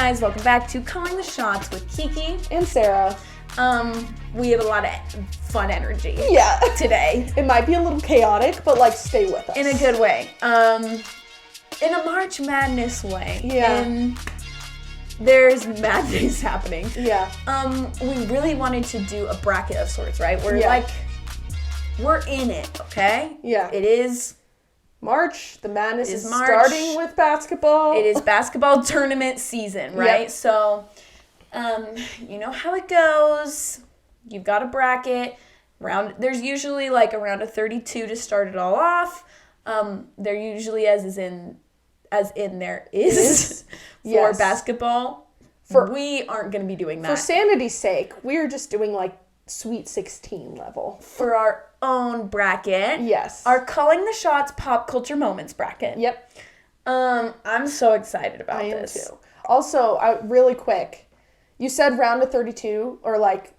guys, welcome back to Calling the Shots with Kiki and Sarah. We have a lot of fun energy today. It might be a little chaotic, but like stay with us. In a good way. In a March Madness way. Yeah. And there's madness happening. Yeah. We really wanted to do a bracket of sorts, right? We're in it, okay? Yeah. It is March. The madness is March. Starting with basketball. It is basketball tournament season, right? Yep. So, you know how it goes. You've got a bracket. There's usually like a round of 32 to start it all off. There usually as there is for basketball. We aren't going to be doing that. For sanity's sake, we're just doing like Sweet 16 level. For our own bracket. Yes. Our Calling the Shots Pop Culture Moments bracket. Yep. I'm so excited about this. I am too. Also, really quick, you said round of 32, or like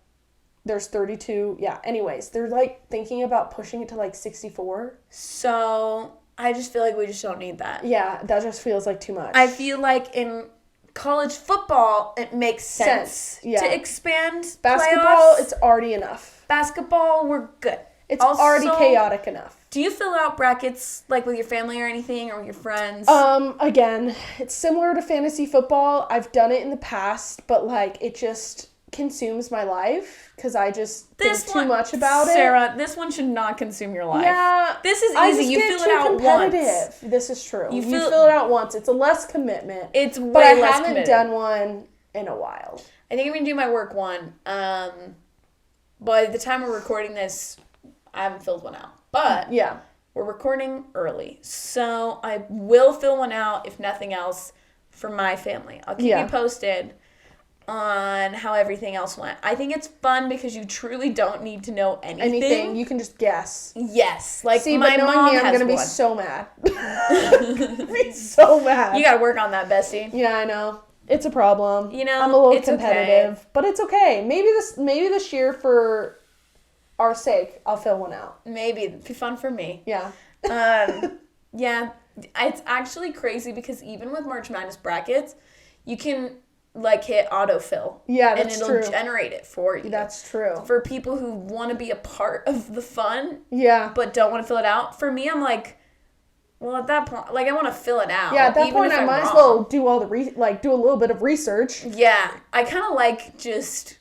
there's 32. Yeah, anyways, they're like thinking about pushing it to like 64. So I just feel like we just don't need that. Yeah, that just feels like too much. I feel like in college football, it makes sense to expand basketball, playoffs. it's already enough. Basketball, we're good. It's also already chaotic enough. Do you fill out brackets like with your family or anything, or with your friends? Again, it's similar to fantasy football. I've done it in the past, but like it just consumes my life because I just think too much about it. Sarah, this one should not consume your life. Yeah. This is easy. You fill it out once. This is true. You fill it out once. It's a less commitment. It's way but I less haven't committed. done one in a while. I think I'm going to do my work one. By the time we're recording this, I haven't filled one out. But yeah, we're recording early. So I will fill one out, if nothing else, for my family. I'll keep you posted on how everything else went. I think it's fun because you truly don't need to know anything. You can just guess. Yes. Like, see, my but knowing mom me, I'm has going to be one. so mad. Be so mad. You got to work on that, bestie. Yeah, I know. It's a problem. You know, I'm a little it's competitive, okay. But it's okay. Maybe this year, for our sake, I'll fill one out. Maybe. It'd be fun for me. Yeah. Yeah. It's actually crazy because even with March Madness brackets, you can like hit autofill. Yeah, that's true. And it'll generate it for you. That's true. For people who want to be a part of the fun. Yeah. But don't want to fill it out. For me, I'm like, well, at that point, like, I want to fill it out. Yeah, at that point, I might as well do all the do a little bit of research. Yeah, I kind of like just.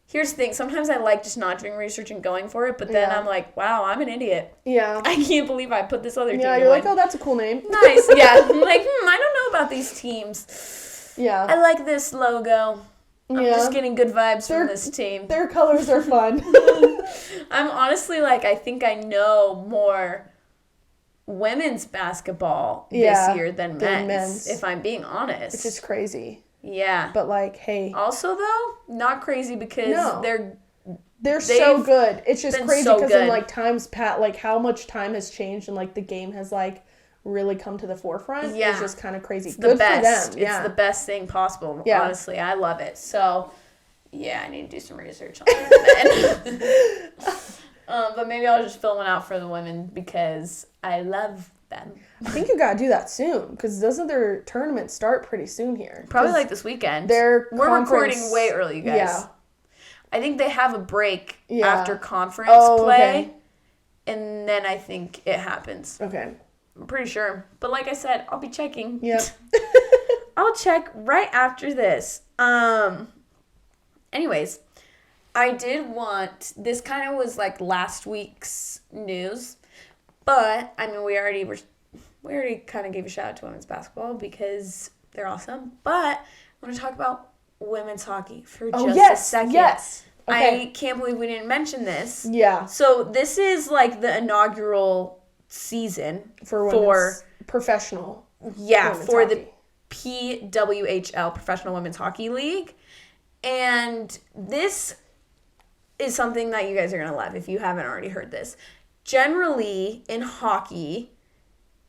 Here's the thing. Sometimes I like just not doing research and going for it, but then I'm like, wow, I'm an idiot. Yeah. I can't believe I put this other team. Yeah, you're like, oh, that's a cool name. Nice. Yeah. I'm like, I don't know about these teams. Yeah. I like this logo. I'm just getting good vibes from this team. Their colors are fun. I'm honestly like, I think I know more women's basketball this year than men's, if I'm being honest. Which is crazy. Yeah. But like, hey. Also though, not crazy because they're so good. It's just crazy because in like like how much time has changed and like the game has like really come to the forefront. Yeah. It's just kind of crazy. It's good the best. For them. Yeah. It's the best thing possible. Yeah. Honestly, I love it. So yeah, I need to do some research on it. But maybe I'll just fill one out for the women because I love them. I think you gotta do that soon because doesn't their tournament start pretty soon here? Probably like this weekend. We're recording way early, you guys. Yeah. I think they have a break after conference play, okay. And then I think it happens. Okay. I'm pretty sure. But like I said, I'll be checking. Yeah. I'll check right after this. Anyways, I did want, this kind of was like last week's news, but I mean we already kind of gave a shout out to women's basketball because they're awesome. But I want to talk about women's hockey for just a second. Yes. Okay. I can't believe we didn't mention this. Yeah. So this is like the inaugural season for professional. Yeah, for the PWHL, Professional Women's Hockey League. And this is something that you guys are going to love if you haven't already heard this. Generally, in hockey,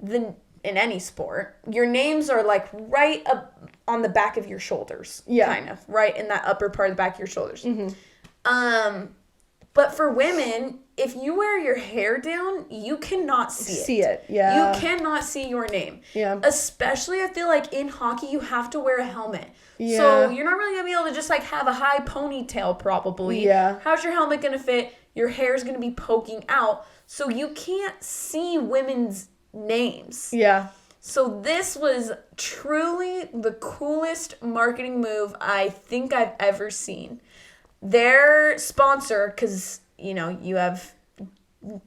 in any sport, your names are like right up on the back of your shoulders. Yeah. Kind of. Right in that upper part of the back of your shoulders. Mm-hmm. But for women, if you wear your hair down, you cannot see it. Yeah. You cannot see your name. Yeah. Especially, I feel like in hockey, you have to wear a helmet. Yeah. So you're not really going to be able to just like have a high ponytail probably. Yeah. How's your helmet going to fit? Your hair's going to be poking out. So you can't see women's names. Yeah. So this was truly the coolest marketing move I think I've ever seen. Their sponsor, because, you know, you have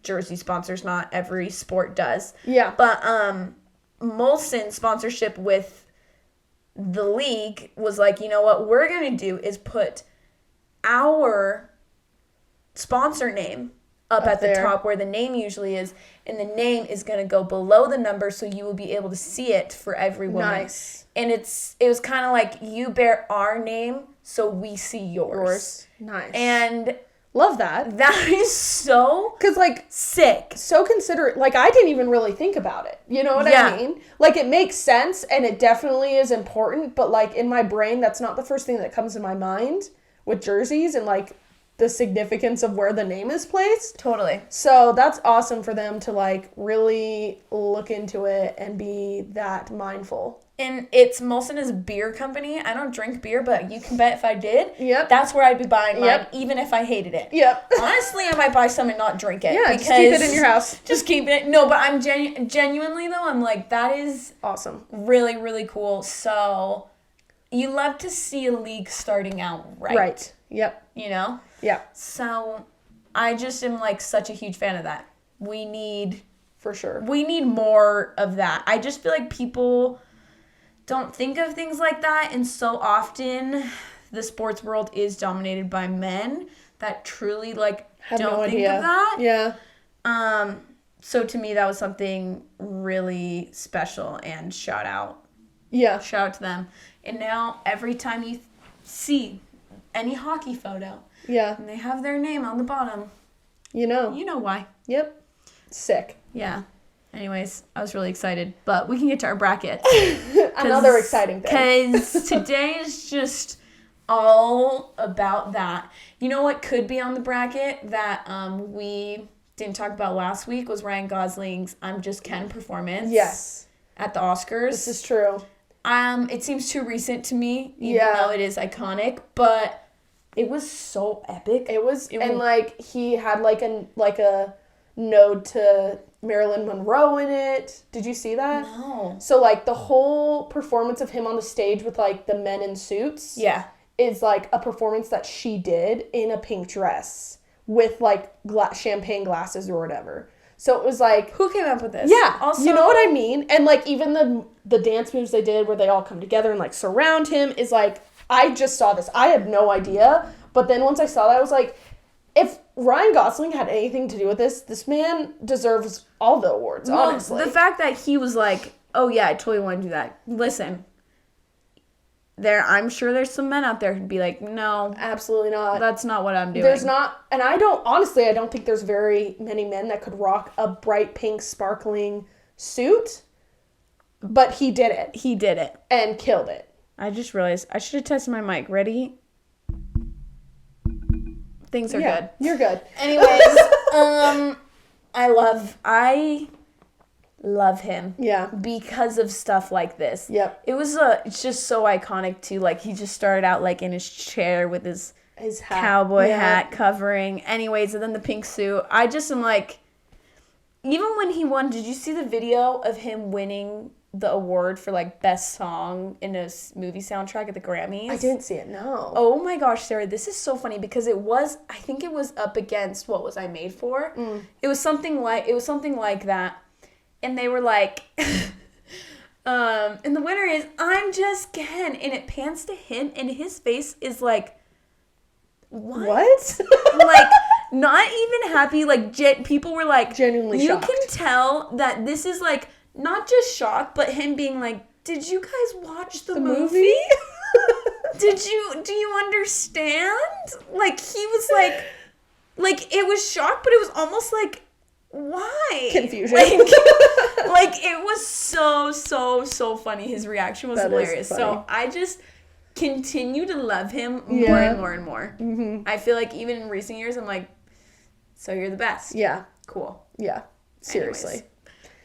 jersey sponsors, not every sport does. Yeah. But Molson sponsorship with the league was like, you know what we're going to do is put our sponsor name up at the top where the name usually is, and the name is going to go below the number so you will be able to see it for every woman. Nice. And it was kind of like you bear our name so we see yours. Nice. And love that. That is so because like sick. So considerate. Like I didn't even really think about it. You know what I mean? Like it makes sense and it definitely is important, but like in my brain that's not the first thing that comes to my mind with jerseys and like the significance of where the name is placed. Totally. So that's awesome for them to like really look into it and be that mindful. And it's Molson is a beer company. I don't drink beer, but you can bet if I did, that's where I'd be buying mine, even if I hated it. Yep. Honestly, I might buy some and not drink it. Yeah, just keep it in your house. Just keep it. No, but I'm genuinely, though, I'm like, that is awesome. Really, really cool. So you love to see a league starting out right. Right. Yep. You know? Yeah. So I just am like such a huge fan of that. We need... For sure. We need more of that. I just feel like people don't think of things like that, and so often the sports world is dominated by men that truly like don't think of that. Yeah. So to me that was something really special, and shout out to them. And now every time you see any hockey photo, and they have their name on the bottom, you know why. Yep. Sick. Yeah. Anyways, I was really excited, but we can get to our bracket. Another exciting thing. Because today is just all about that. You know what could be on the bracket that we didn't talk about last week was Ryan Gosling's I'm Just Ken performance. Yes. At the Oscars. This is true. It seems too recent to me, even though it is iconic, but it was so epic. It was like he had like a node to Marilyn Monroe in it. Did you see that? No. So like the whole performance of him on the stage with like the men in suits is like a performance that she did in a pink dress with like champagne glasses or whatever. So it was like, who came up with this? Yeah, also, you know what I mean? And like even the dance moves they did where they all come together and like surround him is like, I just saw this. I had no idea. But then once I saw that, I was like, if Ryan Gosling had anything to do with this man deserves all the awards, honestly. The fact that he was like, oh yeah, I totally want to do that. Listen, I'm sure there's some men out there who'd be like, no. Absolutely not. That's not what I'm doing. There's not, and I don't think there's very many men that could rock a bright pink sparkling suit, but he did it. He did it. And killed it. I just realized I should have tested my mic. Ready? Things are good. You're good. Anyways, I love him. Yeah. Because of stuff like this. Yep. It's just so iconic too. Like he just started out like in his chair with his hat. Cowboy hat covering. Anyways, and then the pink suit. I just am like, even when he won, did you see the video of him winning the award for like best song in a movie soundtrack at the Grammys? I didn't see it. No. Oh my gosh, Sarah, this is so funny because I think it was up against What Was I Made For? It was something like that. And they were like and the winner is I'm Just Ken, and it pans to him and his face is like, what? Like not even happy, like people were like genuinely shocked. You can tell that this is like not just shock, but him being like, did you guys watch the movie? Do you understand? Like, he was like, it was shock, but it was almost like, why? Confusion. Like it was so funny. His reaction was hilarious. So I just continue to love him more and more and more. Mm-hmm. I feel like even in recent years, I'm like, So you're the best. Yeah. Cool. Yeah. Seriously.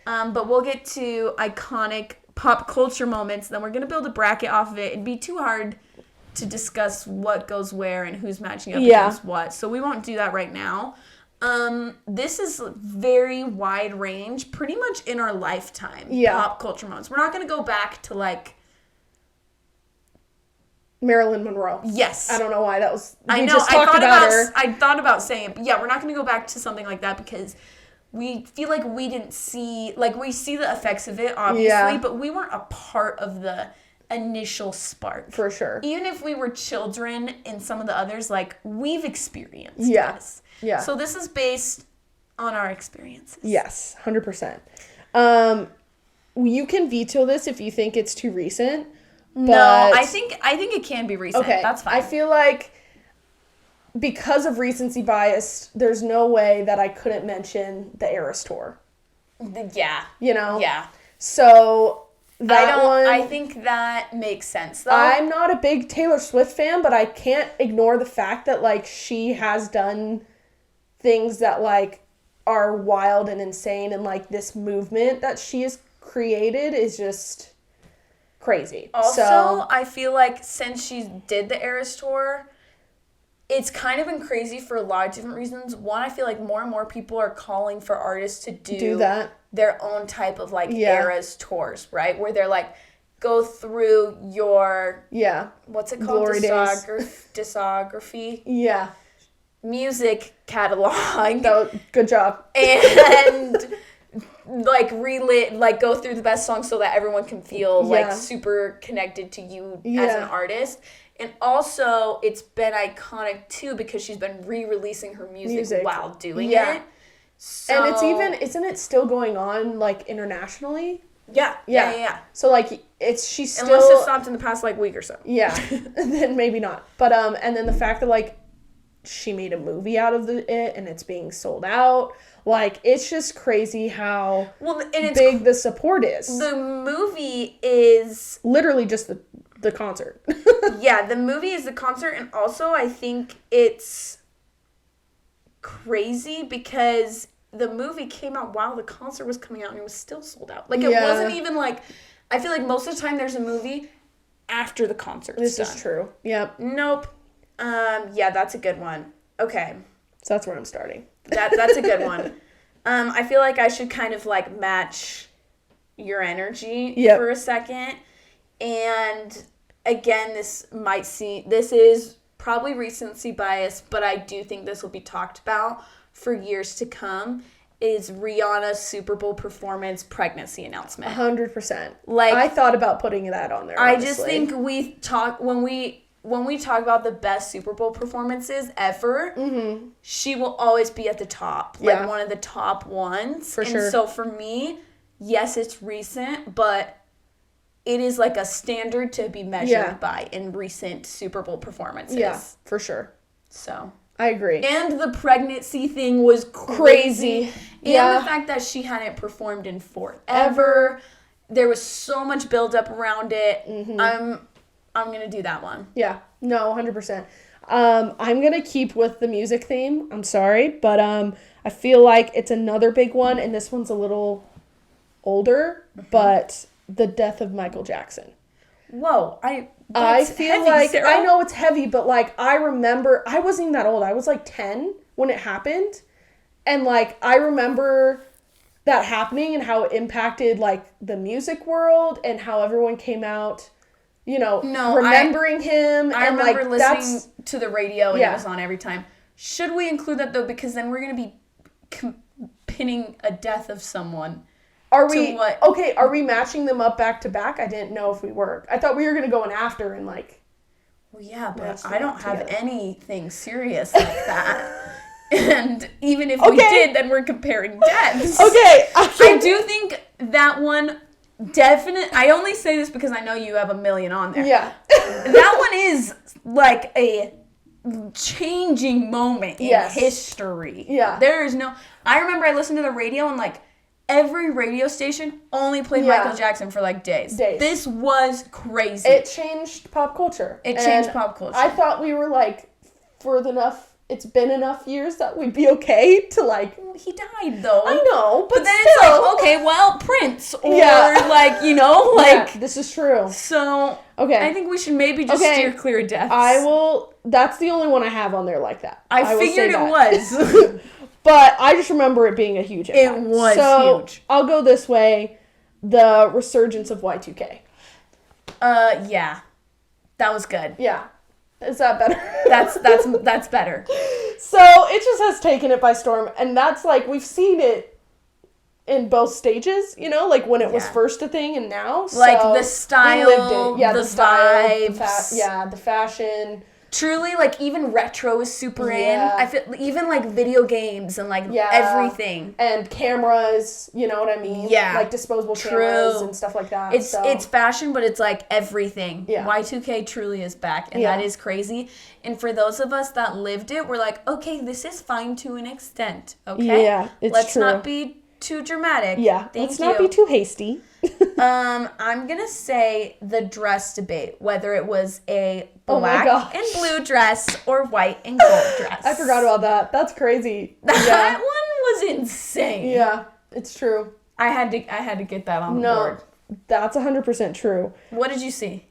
But we'll get to iconic pop culture moments. Then we're going to build a bracket off of it. It'd be too hard to discuss what goes where and who's matching up against what. So we won't do that right now. This is very wide range, pretty much in our lifetime. Yeah. Pop culture moments. We're not going to go back to like Marilyn Monroe. Yes. I don't know why that was. I know. I thought about saying it, but yeah, we're not going to go back to something like that because we feel like we didn't see, like we see the effects of it, obviously, but we weren't a part of the initial spark. For sure. Even if we were children in some of the others, like we've experienced this. Yeah. So this is based on our experiences. Yes, 100%. You can veto this if you think it's too recent. No, I think it can be recent. Okay, that's fine. I feel like because of recency bias, there's no way that I couldn't mention the Eras Tour. Yeah. You know? Yeah. So I think that makes sense, though. I'm not a big Taylor Swift fan, but I can't ignore the fact that, like, she has done things that, like, are wild and insane, and, like, this movement that she has created is just crazy. Also, I feel like since she did the Eras Tour, it's kind of been crazy for a lot of different reasons. One, I feel like more and more people are calling for artists to do that, their own type of like Eras tours, right? Where they're like, go through your what's it called? Glory discography. Yeah. Music catalog. Good job. And like go through the best songs so that everyone can feel like super connected to you as an artist. And also it's been iconic too because she's been re-releasing her music while doing it. So, and isn't it still going on like internationally? Yeah. So like she's still, unless it stopped in the past like week or so. Yeah. Then maybe not. But and then the fact that like she made a movie out of it and it's being sold out. Like, it's just crazy how big the support is. The movie is literally just the concert. Yeah, the movie is the concert, and also I think it's crazy because the movie came out while the concert was coming out and it was still sold out. Like, it wasn't even like, I feel like most of the time there's a movie after the concert. This is true. Yep. Nope. Yeah, that's a good one. Okay. So that's where I'm starting. That's a good one. I feel like I should kind of like match your energy for a second. And again, this is probably recency bias, but I do think this will be talked about for years to come, is Rihanna's Super Bowl performance pregnancy announcement. 100%. Like, I thought about putting that on there, honestly. I just think when we talk about the best Super Bowl performances ever, she will always be at the top. Like, one of the top ones. For sure. So for me, yes, it's recent, but it is like a standard to be measured by in recent Super Bowl performances. Yeah, for sure. So I agree. And the pregnancy thing was crazy. And the fact that she hadn't performed in forever. There was so much buildup around it. I'm going to do that one. Yeah. No, 100%. I'm going to keep with the music theme. I'm sorry. But I feel like it's another big one. And this one's a little older. But the death of Michael Jackson. Whoa. I feel heavy, like, Sarah. I know it's heavy, but like, I remember, I wasn't even that old. I was like 10 when it happened. And like, I remember that happening and how it impacted like the music world and how everyone came out, you know, remembering him. I remember listening to the radio and it was on every time. Should we include that though? Because then we're going to be pinning a death of someone. Are we matching them up back to back? I didn't know if we were. I thought we were going to go in after and like. Well, yeah, but I don't have anything serious like that. And even if we did, then we're comparing deaths. Okay. I do think that one I only say this because I know you have a million on there. Yeah. That one is like a changing moment in history. Yeah. I remember I listened to the radio and like, every radio station only played Michael Jackson for like days. This was crazy. It changed pop culture. I thought we were like further enough it's been enough years that we'd be okay to like. He died though. I know, but then still. it's like, okay, well, Prince or like, you know, like this is true. So okay, I think we should maybe just steer clear of deaths. I will. That's the only one I have on there like that. I figured it was. But I just remember it being a huge impact. It was huge. I'll go this way. The resurgence of Y2K. Yeah. That was good. Yeah. Is that better? That's better. So it just has taken it by storm. And that's like, we've seen it in both stages, you know, like when it was first a thing and now. Like so the style, we lived it. Yeah, the style, vibes. the fashion. Truly, like, even retro is super in. I feel even like video games and like everything. And cameras, you know what I mean? Yeah. Like disposable cameras and stuff like that. It's fashion, but it's like everything. Yeah. Y2K truly is back, and that is crazy. And for those of us that lived it, we're like, okay, this is fine to an extent. Okay? Yeah, it's Let's true. not be too dramatic. Yeah. Let's not be too hasty. I'm gonna say the dress debate, whether it was a black and blue dress or white and gold dress. I forgot about that. That's crazy. That one was insane. Yeah, it's true. I had to get that on the board. That's 100% true. What did you see?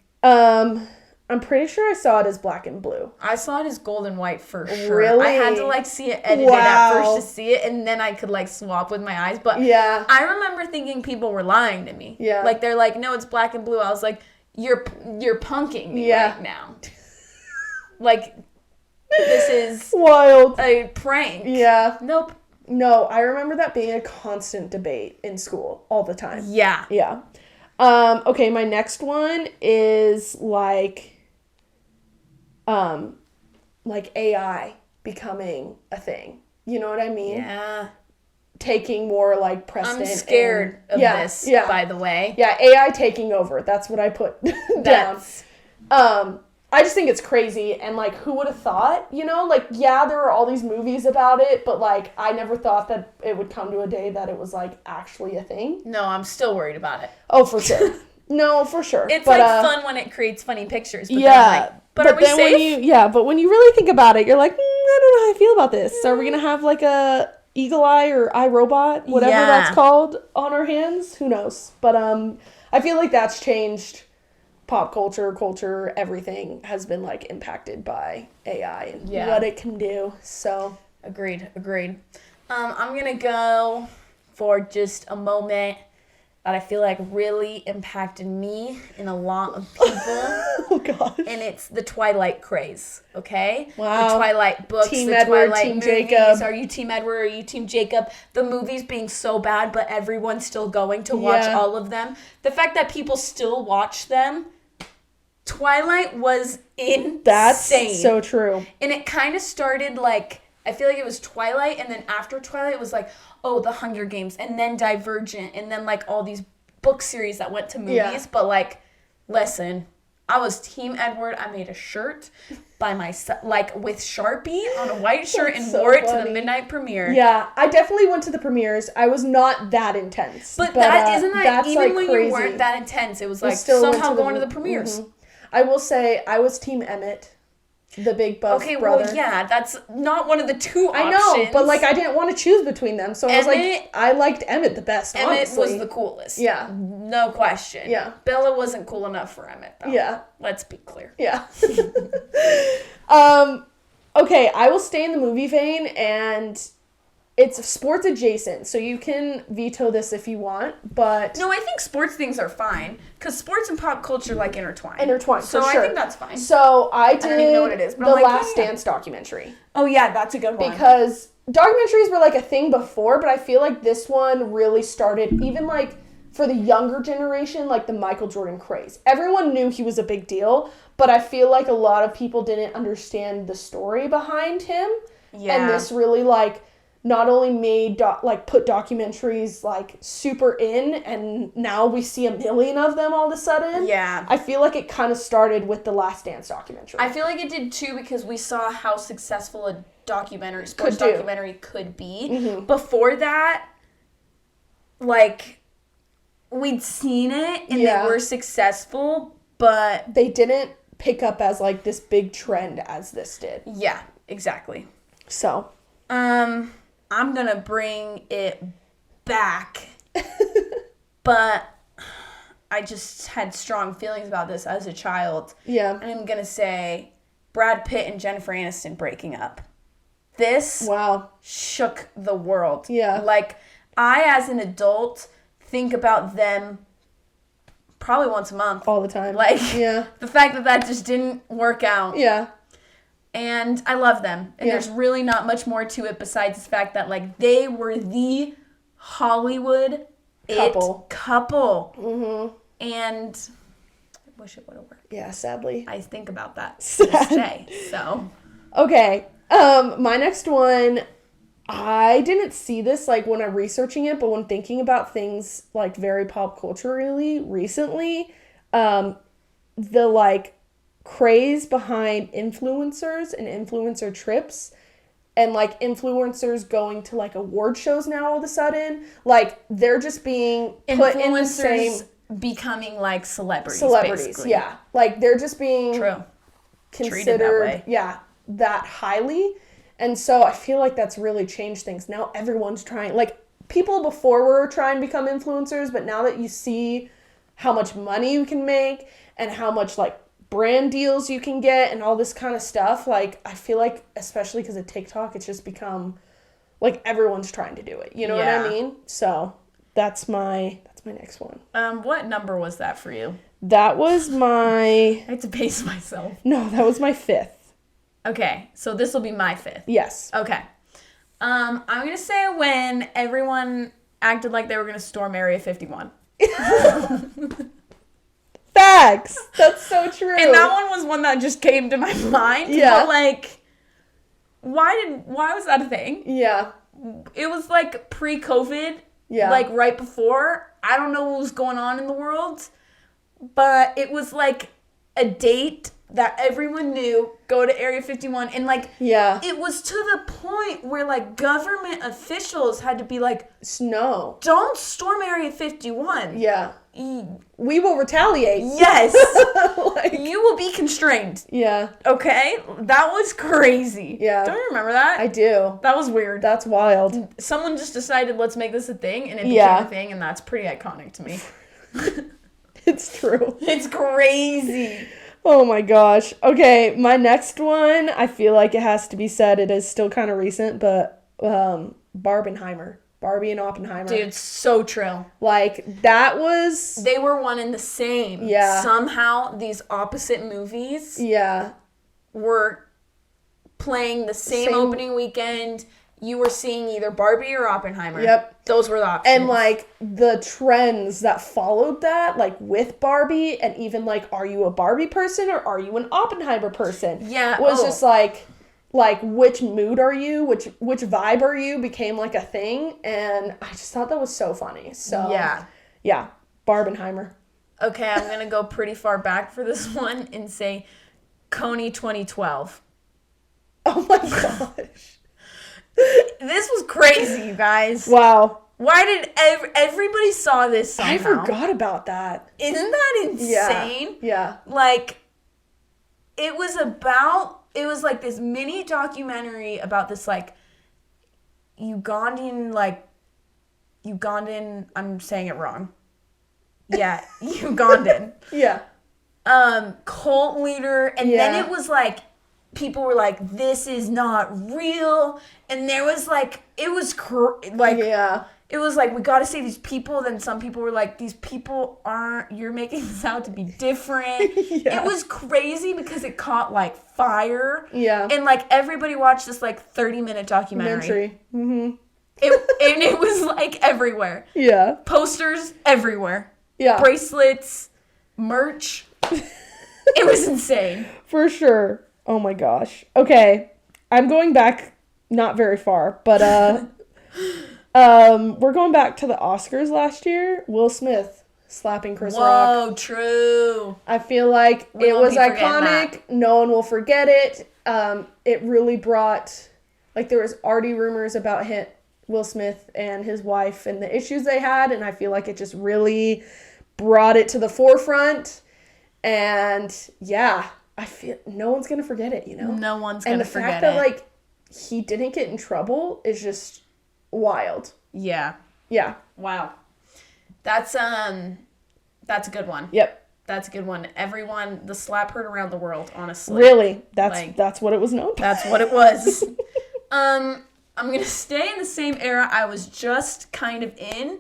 I'm pretty sure I saw it as black and blue. I saw it as gold and white for sure. Really? I had to like see it edited at first to see it, and then I could like swap with my eyes. But I remember thinking people were lying to me. Yeah. Like they're like, no, it's black and blue. I was like, you're punking me right now. Like this is wild. A prank. Yeah. Nope. No, I remember that being a constant debate in school all the time. Yeah. Yeah. Okay, my next one is like AI becoming a thing. You know what I mean? Yeah. Taking more like precedent. I'm scared of this, by the way. Yeah, AI taking over. That's what I put down. I just think it's crazy, and like, who would have thought, you know? Like, yeah, there are all these movies about it, but like, I never thought that it would come to a day that it was like actually a thing. No, I'm still worried about it. Oh, for sure. No, for sure. It's like fun when it creates funny pictures. But yeah. then like, but are we safe? But when you really think about it, you're like, I don't know how I feel about this. Are we gonna have like a Eagle Eye or iRobot, whatever that's called, on our hands? Who knows? But I feel like that's changed. Pop culture, everything has been like impacted by AI and what it can do. So agreed. I'm gonna go for just a moment that I feel like really impacted me and a lot of people. Oh gosh. And it's the Twilight craze. Okay. Wow. The Twilight books. Team the Edward, Twilight Team movies. Jacob. Are you Team Edward? Or are you Team Jacob? The movies being so bad, but everyone's still going to watch all of them. The fact that people still watch them. Twilight was insane. That's so true. And it kind of started like, I feel like it was Twilight, and then after Twilight it was like, oh, The Hunger Games, and then Divergent, and then like all these book series that went to movies. Yeah. But like, listen, I was Team Edward. I made a shirt by myself, like with Sharpie on a white shirt, and wore it to the midnight premiere. Yeah, I definitely went to the premieres. I was not that intense. But that isn't that even like when crazy. You weren't that intense, it was like somehow going to the premieres. Mm-hmm. I will say I was Team Emmett, the big buff brother. Well, yeah, that's not one of the two options. I know, but like I didn't want to choose between them, so I was like, I liked Emmett the best. Emmett honestly. was the coolest. Yeah, no question. Yeah, Bella wasn't cool enough for Emmett, though. Yeah, let's be clear. Yeah. Okay, I will stay in the movie vein, and it's sports adjacent, so you can veto this if you want, but... No, I think sports things are fine, because sports and pop culture, like, intertwine. So for sure. I think that's fine. So I did don't even know what it is, but the Last Dance documentary. Oh, yeah, that's a good one. Because documentaries were, like, a thing before, but I feel like this one really started, even, like, for the younger generation, like, the Michael Jordan craze. Everyone knew he was a big deal, but I feel like a lot of people didn't understand the story behind him. Yeah. And this really, like... not only made, put documentaries, like, super in, and now we see 1 million of them all of a sudden. Yeah. I feel like it kind of started with the Last Dance documentary. I feel like it did, too, because we saw how successful a sports documentary could be. Mm-hmm. Before that, like, we'd seen it, and they were successful, but... they didn't pick up as, like, this big trend as this did. Yeah, exactly. So. I'm gonna bring it back, but I just had strong feelings about this as a child. Yeah. And I'm gonna say Brad Pitt and Jennifer Aniston breaking up. This shook the world. Yeah. Like, I, as an adult, think about them probably once a month. All the time. Like, yeah. The fact that just didn't work out. Yeah. And I love them. And there's really not much more to it besides the fact that, like, they were the Hollywood couple. Mm-hmm. And I wish it would have worked. Yeah, sadly. I think about that to this day. So. Okay. My next one, I didn't see this, like, when I'm researching it, but when thinking about things, like, very pop culturally recently, the, like, craze behind influencers and influencer trips and, like, influencers going to, like, award shows now all of a sudden. Like, they're just being put in the same... becoming, like, celebrities, basically. Yeah. Like, they're just being... Treated that way. Yeah, that highly. And so I feel like that's really changed things. Now everyone's trying, like, people before were trying to become influencers, but now that you see how much money you can make and how much, like, brand deals you can get and all this kind of stuff, like, I feel like, especially because of TikTok, it's just become, like, everyone's trying to do it. You know what I mean? So that's my next one. What number was that for you? That was my... I had to pace myself. No, that was my 5th. Okay, so this will be my 5th. Yes. Okay. I'm going to say when everyone acted like they were going to storm Area 51. Facts! That's so true. And that one was one that just came to my mind. Yeah. But, like, why was that a thing? Yeah. It was, like, pre-COVID. Yeah. Like, right before. I don't know what was going on in the world. But it was, like, a date that everyone knew, go to Area 51, and, like, it was to the point where, like, government officials had to be like, no, don't storm Area 51. Yeah. We will retaliate. Yes. Like, you will be constrained. Yeah. Okay? That was crazy. Yeah. Don't you remember that? I do. That was weird. That's wild. Someone just decided, let's make this a thing, and it became a thing, and that's pretty iconic to me. It's true. It's crazy. Oh my gosh. Okay, my next one, I feel like it has to be said. It is still kind of recent, but Barbenheimer. Barbie and Oppenheimer. Dude, so true. Like, that was... They were one and the same. Yeah. Somehow, these opposite movies were playing the same opening weekend. You were seeing either Barbie or Oppenheimer. Yep. Those were the options. And, like, the trends that followed that, like, with Barbie, and even, like, are you a Barbie person or are you an Oppenheimer person? Yeah. Was just, like, which mood are you? Which vibe are you? Became, like, a thing. And I just thought that was so funny. So, yeah. Barbenheimer. Okay, I'm going to go pretty far back for this one and say Coney 2012. Oh, my gosh. This was crazy, you guys. Wow. Why did everybody saw this somehow? I forgot about that. Isn't that insane? Yeah. Like, it was like this mini documentary about this, like, Ugandan, I'm saying it wrong. Yeah, Ugandan. Yeah. Cult leader. And then it was like, people were like, this is not real. And there was like, it was it was like, we gotta save these people. Then some people were like, these people you're making this out to be different. It was crazy because it caught like fire. Yeah. And like everybody watched this like 30-minute documentary. Mm-hmm. And it was like everywhere. Yeah. Posters everywhere. Yeah. Bracelets, merch. It was insane. For sure. Oh my gosh. Okay. I'm going back not very far, but we're going back to the Oscars last year. Will Smith slapping Chris Rock. Whoa, true. I feel like it was iconic. No one will forget it. It really brought, like, there was already rumors about Will Smith and his wife and the issues they had, and I feel like it just really brought it to the forefront. And yeah, I feel no one's gonna forget it, you know? No one's gonna forget it. And the fact that, like, he didn't get in trouble is just wild. Yeah. Yeah. Wow. That's a good one. Yep. That's a good one. Everyone, the slap heard around the world, honestly. Really? That's what it was known for. That's what it was. I'm going to stay in the same era I was just kind of in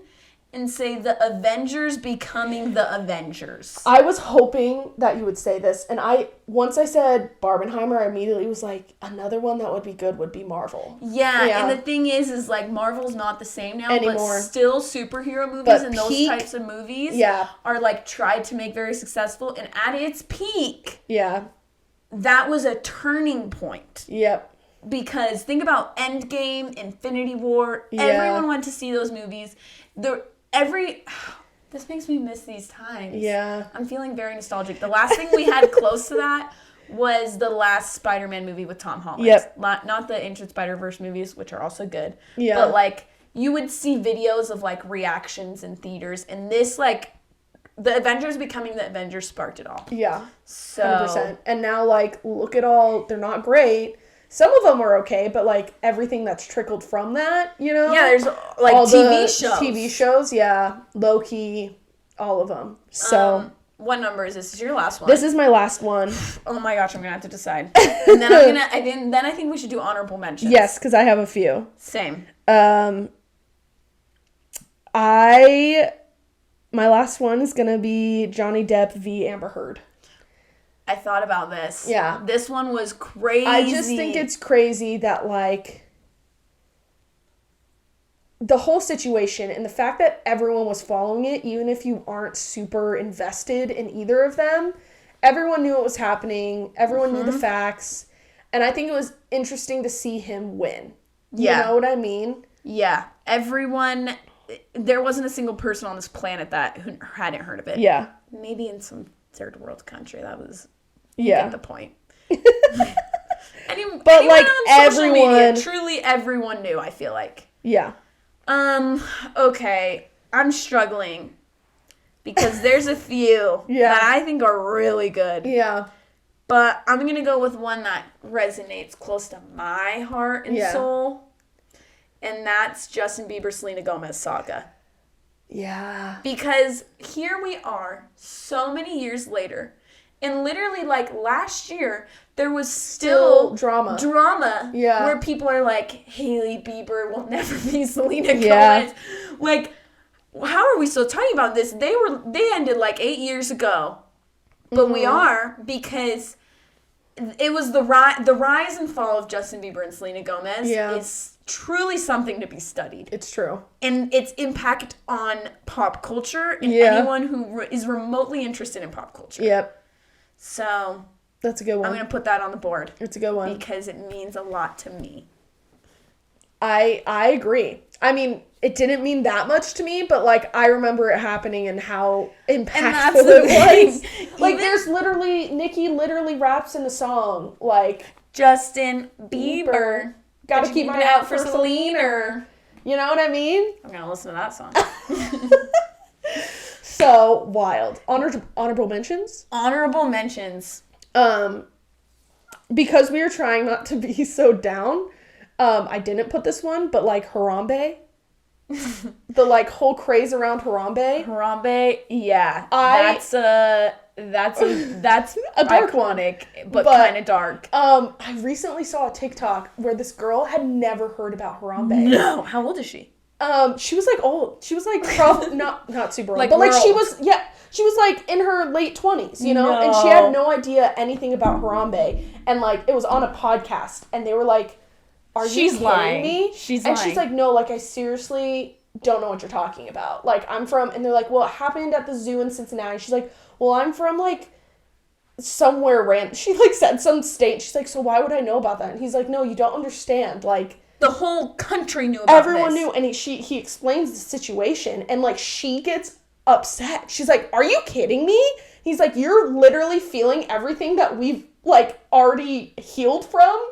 and say the Avengers becoming the Avengers. I was hoping that you would say this, and once I said Barbenheimer, I immediately was like, another one that would be good would be Marvel. Yeah, and the thing is like Marvel's not the same now, anymore. But still superhero movies and those types of movies are like tried to make very successful, and at its peak, that was a turning point. Yep. Because think about Endgame, Infinity War, everyone went to see those movies. This makes me miss these times. Yeah. I'm feeling very nostalgic. The last thing we had close to that was the last Spider-Man movie with Tom Holland. Yep. Not the Into the Spider-Verse movies, which are also good. Yeah. But, like, you would see videos of, like, reactions in theaters. And this, like, the Avengers becoming the Avengers sparked it all. Yeah. So. 100%. And now, like, look at all, they're not great. Some of them are okay, but, like, everything that's trickled from that, you know? Yeah, there's, like, all TV shows. Yeah. Loki, all of them. So. What number is this? This is your last one. This is my last one. Oh my gosh, I'm going to have to decide. And then I think we should do honorable mentions. Yes, because I have a few. Same. My last one is going to be Johnny Depp v. Amber Heard. I thought about this. Yeah. This one was crazy. I just think it's crazy that, like, the whole situation and the fact that everyone was following it, even if you aren't super invested in either of them, everyone knew what was happening. Everyone knew the facts. And I think it was interesting to see him win. You know what I mean? Yeah. Everyone, there wasn't a single person on this planet that hadn't heard of it. Yeah. Maybe in some third world country. That was, yeah. Get the point. But, like, everyone. Truly everyone knew, I feel like. Yeah. Okay. I'm struggling because there's a few that I think are really good. Yeah. But I'm going to go with one that resonates close to my heart and soul. And that's Justin Bieber, Selena Gomez saga. Yeah. Because here we are so many years later. And literally, like, last year, there was still drama. Yeah. Where people are like, Hailey Bieber will never be Selena Gomez. Like, how are we still talking about this? They ended like 8 years ago. But we are, because it was the rise and fall of Justin Bieber and Selena Gomez is truly something to be studied. It's true. And its impact on pop culture and anyone who is remotely interested in pop culture. Yep. So, that's a good one. I'm going to put that on the board. It's a good one. Because it means a lot to me. I agree. I mean, it didn't mean that much to me, but, like, I remember it happening and how impactful it was. Like, there's literally, Nicki literally raps in the song, like, Justin Bieber. Gotta keep my eye out for Selena. You know what I mean? I'm going to listen to that song. So wild. Honorable mentions? Honorable mentions. Because we were trying not to be so down, I didn't put this one, but, like, Harambe. The, like, whole craze around Harambe. Harambe, yeah. That's a dark iconic, but kind of dark. I recently saw a TikTok where this girl had never heard about Harambe. No. How old is she? She was, like, old. She was, like, probably not super old. Like, but, like, she world. was, like, in her late 20s, you know? No. And she had no idea anything about Harambe. And, like, it was on a podcast. And they were like, are you kidding me? She's lying. And she's like, no, like, I seriously don't know what you're talking about. Like, I'm from... And they're like, well, it happened at the zoo in Cincinnati. She's like, well, I'm from, like, somewhere random. She, like, said some state. She's like, so why would I know about that? And he's like, no, you don't understand. Like... The whole country knew about Everyone knew, and he explains the situation, and, like, she gets upset. She's like, are you kidding me? He's like, you're literally feeling everything that we've, like, already healed from,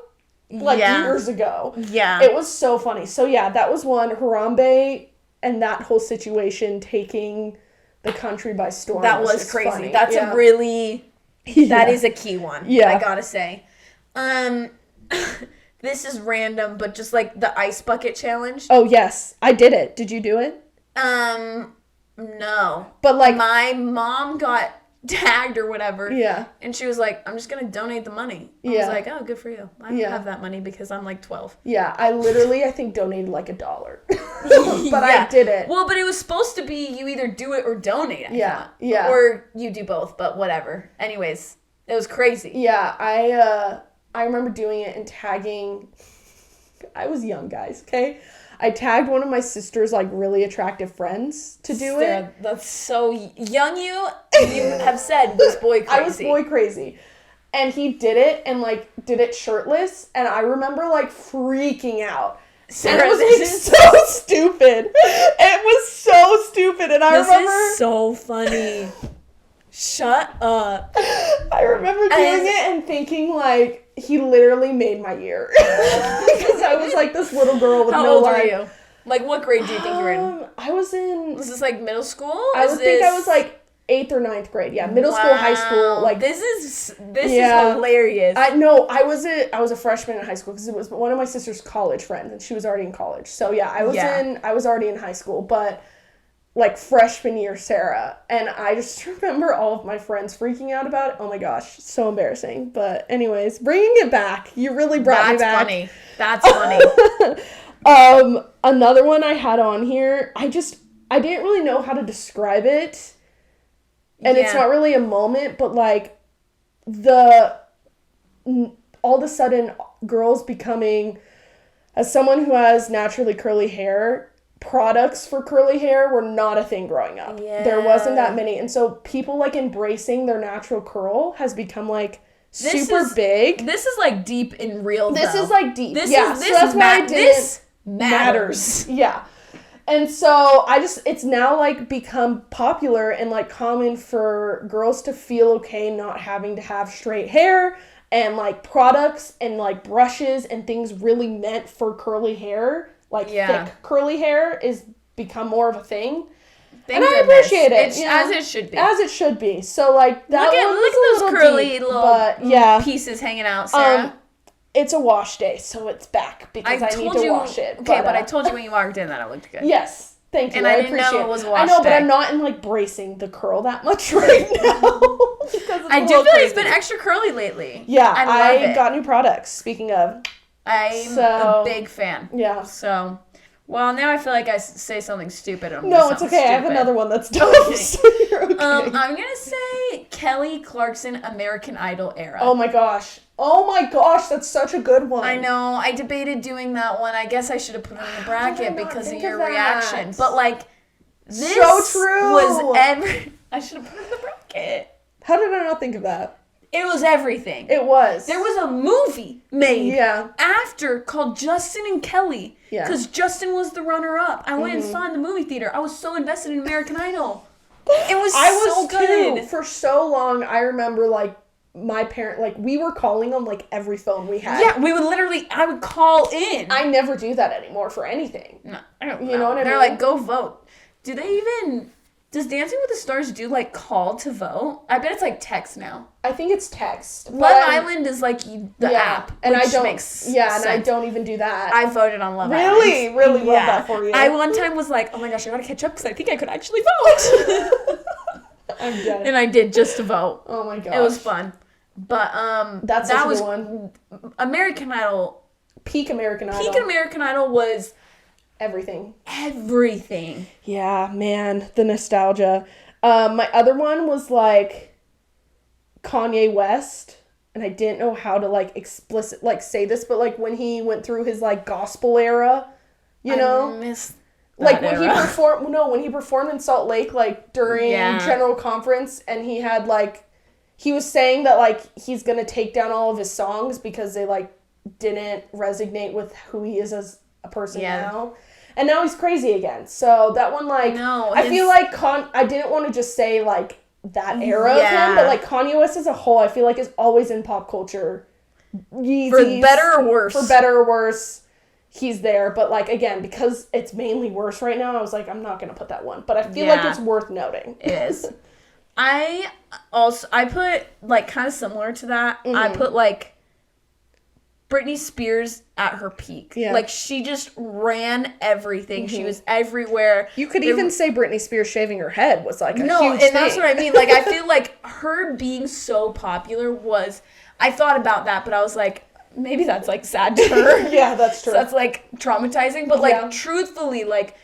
like, years ago. Yeah. It was so funny. So, yeah, that was one. Harambe and that whole situation taking the country by storm. That was crazy. Funny. That's a really... That is a key one. Yeah. I gotta say. this is random, but just like the ice bucket challenge. Oh, yes. I did it. Did you do it? No. But like my mom got tagged or whatever. Yeah. And she was like, I'm just going to donate the money. I was like, oh, good for you. I don't have that money because I'm like 12. Yeah. I think donated like $1. But I did it. Well, but it was supposed to be you either do it or donate. I thought. Yeah. Or you do both, but whatever. Anyways, it was crazy. Yeah. I remember doing it and tagging. I was young, guys. Okay. I tagged one of my sister's like really attractive friends to do it. That's so young. You have said was boy crazy. I was boy crazy. And he did it and like did it shirtless. And I remember like freaking out. Sarah, and it was like so stupid. It was so stupid. And I remember. This is so funny. Shut up. I remember doing it and thinking like he literally made my year. Because I was like this little girl with How no old life. are you? Like what grade do you think you're in? I was in. Was this like middle school? I think I was like 8th or 9th grade. Yeah, middle school, high school. Like this is hilarious. I was a freshman in high school because it was one of my sister's college friends and she was already in college. So yeah, I was already in high school, but like freshman year Sarah, and I just remember all of my friends freaking out about it. Oh my gosh, so embarrassing. But anyways, bringing it back, you really brought me back. That's funny. Another one I had on here, I didn't really know how to describe it, and it's not really a moment, but like all of a sudden girls becoming, as someone who has naturally curly hair, products for curly hair were not a thing growing up. Yeah. There wasn't that many. And so people like embracing their natural curl has become like super big. This is like deep and real. This is like deep. So that's why I did this matters. Yeah. And so it's now like become popular and like common for girls to feel okay not having to have straight hair, and like products and like brushes and things really meant for curly hair. Like thick curly hair is become more of a thing. And I appreciate it. As it should be. As it should be. So like that look at those curly deep, little pieces hanging out, Sarah. It's a wash day, so it's back because I need to wash it. Okay, but I told you when you walked in that it looked good. Yes. Thank you. And I didn't know it was wash I know, day. but I'm not in like bracing the curl that much right now. I do feel like it's been extra curly lately. Yeah, I got new products. Speaking of, I'm a big fan. Yeah. So, well, now I feel like I say something stupid. No, it's okay. Stupid. I have another one that's dumb. Okay. So you're okay. I'm gonna say Kelly Clarkson American Idol era. Oh my gosh, that's such a good one. I know. I debated doing that one. I guess I should have put it in the bracket because of your reaction. But like, this so true. was I should have put it in the bracket. How did I not think of that? It was everything. It was. There was a movie made after called Justin and Kelly. Yeah. Because Justin was the runner-up. I went and saw it in the movie theater. I was so invested in American Idol. It was so good. Too. For so long, I remember, like, my parent, like, we were calling them, like, every phone we had. Yeah, I would call in. I never do that anymore for anything. No, I don't know. You know what I mean? They're like, go vote. Do they even... Does Dancing with the Stars do, like, call to vote? I bet it's, like, text now. I think it's text. Love Island is, like, the app, and which I don't, makes sense. and I don't even do that. I voted on Love Island. Really love that for you. I one time was like, oh my gosh, I gotta catch up because I think I could actually vote. I'm dead. And I did just to vote. Oh my gosh. It was fun. But, that was one. American Idol. Peak American Idol. Peak American Idol was... Everything. Yeah, man, the nostalgia. My other one was like Kanye West, and I didn't know how to like say this, but like when he went through his like gospel era, you know, I missed like when he performed in Salt Lake, like during General Conference, and he had like he was saying that like he's gonna take down all of his songs because they like didn't resonate with who he is as a person now. And now he's crazy again. So that one, like, I feel like I didn't want to just say, like, that era of him, but, like, Kanye West as a whole, I feel like is always in pop culture. Yeezys, for better or worse, he's there. But, like, again, because it's mainly worse right now, I was like, I'm not going to put that one. But I feel like it's worth noting. It is. I put, like, kind of similar to that. I put, like, Britney Spears at her peak. Yeah. Like, she just ran everything. She was everywhere. You could even say Britney Spears shaving her head was like a huge and thing. that's what I mean. Like, I feel like her being so popular was, I thought about that, but I was like, maybe that's, like, sad to her. Yeah, that's true. So that's, like, traumatizing. But, like, truthfully, like,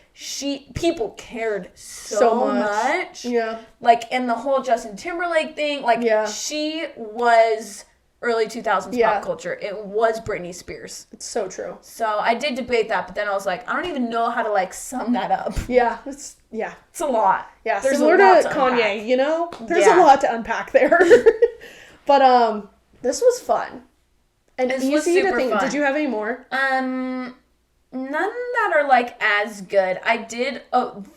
people cared so much. Yeah. Like, in the whole Justin Timberlake thing, like, she was early 2000s pop culture. It was Britney Spears. It's so true. So I did debate that, but then I was like, I don't even know how to, like, sum that up. Yeah. It's a lot. Yeah, There's similar a lot to to Kanye, unpack. you know? There's a lot to unpack there. But, this was fun. And this easy was super to think. fun. Did you have any more? None that are, like, as good. I did,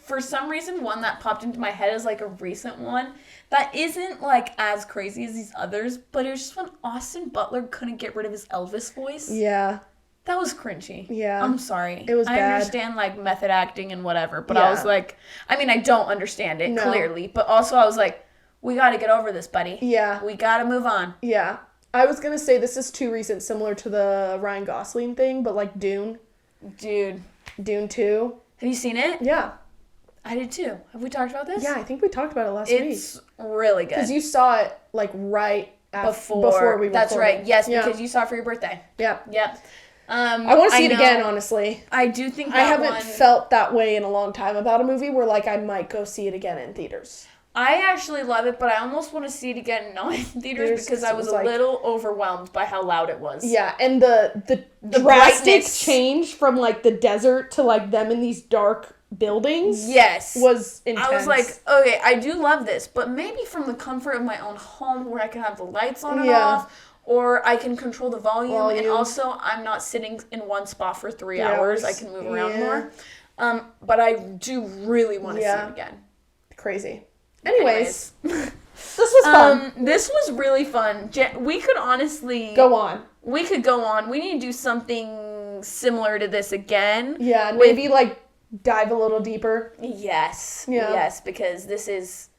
for some reason, one that popped into my head is, like, a recent one that isn't, like, as crazy as these others, but it was just when Austin Butler couldn't get rid of his Elvis voice. Yeah. That was cringy. Yeah. I'm sorry. It was bad. I understand, like, method acting and whatever, but I was like, I mean, I don't understand it, clearly, but also I was like, we gotta get over this, buddy. Yeah. We gotta move on. Yeah. I was gonna say this is too recent, similar to the Ryan Gosling thing, but, like, Dune. Dude. Dune 2. Have you seen it? Yeah. I did too. Have we talked about this? Yeah, I think we talked about it last week. It's really good. Because you saw it, like, right before we recorded. That's right. Yes, because you saw it for your birthday. Yeah. Yep. I want to see it again, honestly. I do think I haven't felt that way in a long time about a movie where, like, I might go see it again in theaters. I actually love it, but I almost want to see it again not in theaters because I was a little overwhelmed by how loud it was. Yeah, and the drastic brightness. Change from, like, the desert to, like, them in these dark buildings was intense. I was like, okay, I do love this, but maybe from the comfort of my own home where I can have the lights on and off, or I can control the volume, and also I'm not sitting in one spot for 3 hours. I can move around more. But I do really want to see it again. Crazy. Anyways. This was fun. This was really fun. We could honestly... Go on. We could go on. We need to do something similar to this again. Yeah, and maybe, like, dive a little deeper. Yes. Yeah. Yes, because this is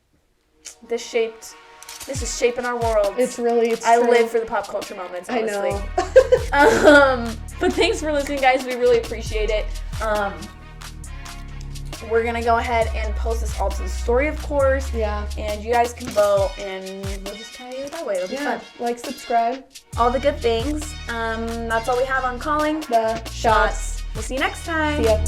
shaping our world. It's I true. live for the pop culture moments, honestly. I know. But thanks for listening, guys. We really appreciate it. We're going to go ahead and post this all to the story, of course. Yeah. And you guys can vote, and we'll just kind of do it that way. It'll be fun. Like, subscribe. All the good things. That's all we have on Calling The Shots. We'll see you next time. See ya.